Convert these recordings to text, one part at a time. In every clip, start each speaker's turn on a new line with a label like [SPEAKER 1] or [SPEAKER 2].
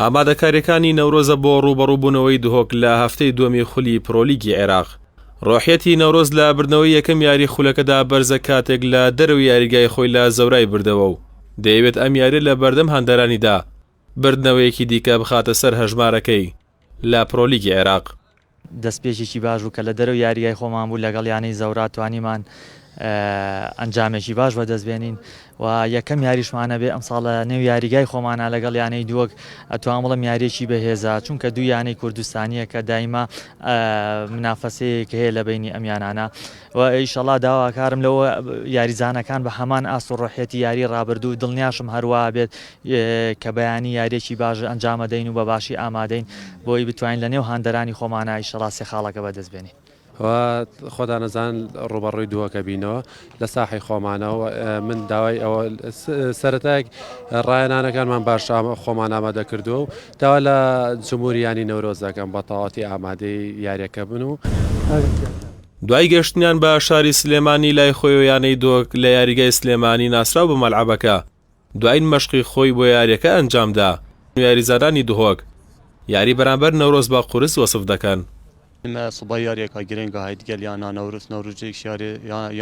[SPEAKER 1] ئامادەکاریەکانی نەورۆزە بۆ ڕوبەڕووبوونەوەی دهۆک لە هەفتەی دووەمی خولی پرۆلیگی عێراق. ڕۆحیەتی نەورۆز لە بردنەوەی یەکەم یاری خولەکەدا بەرزە کاتێک لە دەرەوەی یاریگای خۆی لە زەورای بردەوە و دەیەوێت ئەم یاری لە بەردەم هەندەرانیدا بردنەوەیەکی دیکە بخاتە سەر هەژمارەکەی لە پرۆلیگی عێراق.
[SPEAKER 2] دەستپێشێکی باش و کە لە دەرەوەی یاریگای خۆمان بوو لەگەڵ یانەی زەورا توانیمان ئەنجامێکی باش بەدەستبێنین و یەکەم یاریشمانە بێ ئەم ساڵە نێو یاریگای خۆمانە لەگەڵ یانەی دووەک ئەتوان بڵێم یاریێکی بەهێزە چونکە دوو یانەی کوردستانیە کە دایما منافەسەیەک هەیە لە بینی ئەم یانانە و ئیشەڵا داواکارم لەوە یاریزانەکان بە هەمان ئاست و ڕۆحیەتی یاری ڕابردوو دڵنیاشم هەروە بێت کە بەیانی یاریێکی باش ئەنجامەدەین و بە باشی ئامادەین بۆی بتوانین لە نێو هاندەرانی خۆمانە ئیشەڵا سێ خاڵەکە بەدەستبێنین.
[SPEAKER 3] خۆدا نەزان ڕوبەڕووی دووەکە بینەوە لە ساحی خۆمانەوە من داوای ئەوە سەرەتایەک ڕایەنانەکانمان باش خۆمان ئامادە کردووە و داوا لە جمهوریانی نەورۆزەکەم بە تەواوەتی ئامادەی یاریەکە بن و
[SPEAKER 1] دوای گەشتنیان بە شاری سلێمانی لای خۆی و یانەی دۆک لە یاریگای سلێمانی ناسراو بە مەلعەبەکە دوای مەشقی خۆی بۆ یاریەکە ئەنجامدا. یاریزانانی دهۆک یاری بەرامبەر نەورۆز بە قورس وەسف دەکەن.
[SPEAKER 4] صبای یاریەکە گرنگە هایدگەل یانە نەوروزێک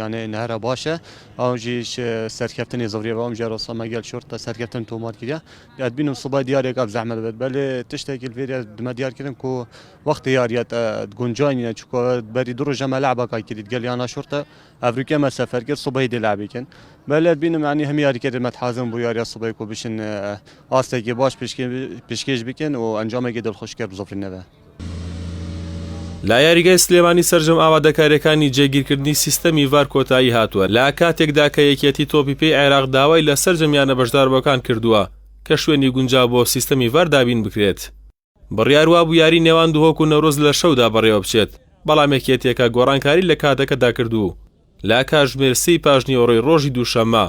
[SPEAKER 4] یانێ نهرە باشە ئەوژیش سەرکەفتنی زەوریە بەم ژێرۆسەمەگەل شورتە سەرکەفتن تۆمارکردە دەبینم صبای دیارێکە بزەحمەت بێت بەلێ تشتێکی لێرە دمە دیارکردن کو وەختی یاریەت گونجاینە چکۆ بەری دڕۆژە مەلعبەکە کردید گەل یانە شورتە ئەفریقا مەسەفەر کرد صبای دلعبیکن بەلێ بینم ینی هەمی یاریکردن مەتحازم بۆ یاریە صبای کو بشن ئاستێکی باش پێشکەش بکەن و ئەنجامێکی دڵخۆشکەر بزۆفرینەوە.
[SPEAKER 1] لا یاریگای سلێمانی سەرجەم ئامادەکاریەکانی جێگیرکردنی سیستەمی ڤار کۆتایی هاتووە لە کاتێکدا کە یەکێتی تۆپی پێی عێراق داوای لە سەرجەمیانە بەشداربەکان کردووە کە شوێنی گونجاو بۆ سیستەمی ڤار دابین بکرێت. بڕیار وا بوو یاری نێوان دهۆک و نەورۆز لە شەودا بەڕێوە بچێت بەڵام یەکێتیەکە گۆڕانکاری لە کاتەکەدا کردو لا کاتژمێر 3 پاژنیوەڕۆی ڕۆژی دووشەممە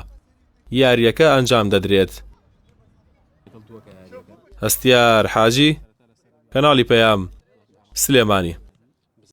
[SPEAKER 1] یاریەکە ئەنجام دەدرێت. هەستیار حاجی، کەناڵی پەیام، سلێمانی.